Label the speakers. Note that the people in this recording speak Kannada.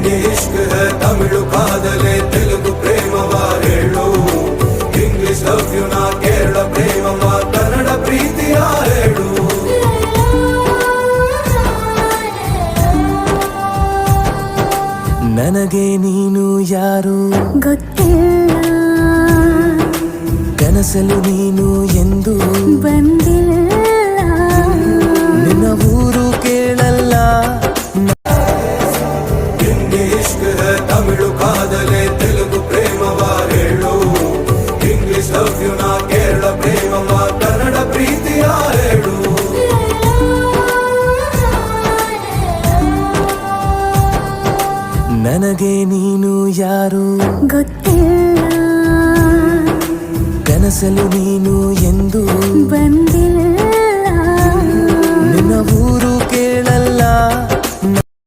Speaker 1: ಹಿಂದಿ ಇಷ್ಕ್ ಹೈ ತಮಿಳು ಕಾದಲೆ ತೆಲುಗು ಪ್ರೇಮವ ಹೇಳು ಇಂಗ್ಲಿಷ್ ಲವ್ ಯು ನಾ ಕೇರಳ ಪ್ರೇಮವ ಕನ್ನಡ ಪ್ರೀತಿಯ ಹೇಳು ನನಗೆ ನೀನು ಯಾರು
Speaker 2: ಗೊತ್ತಿಲ್ಲ
Speaker 1: ಕನಸಲು ನೀನು ಎಂದು
Speaker 2: ಬಂದಿಲ್ಲ
Speaker 1: ನಿನ್ನ ಊರು ಕೇಳಲ್ಲ ಹಿಂದಿ ಇಷ್ಕ್ ಹೈ ತಮಿಳು ಕಾದಲೆ ತೆಲುಗು ಪ್ರೇಮವ ಹೇಳು ಇಂಗ್ಲಿಷ್ ಲವ್ ಯು ನಾ ಕೇರಳ ಪ್ರೇಮವ ಕನ್ನಡ ಪ್ರೀತಿಯ ಹೇಳು ನನಗೆ ನೀನು ಯಾರು
Speaker 2: ಗೊತ್ತಿಲ್ಲ
Speaker 1: ಕನಸಲು ನೀನು ಎಂದು
Speaker 2: ಬಂದಿಲ್ಲ
Speaker 1: ನಿನ್ನ ಊರು ಕೇಳಲ್ಲ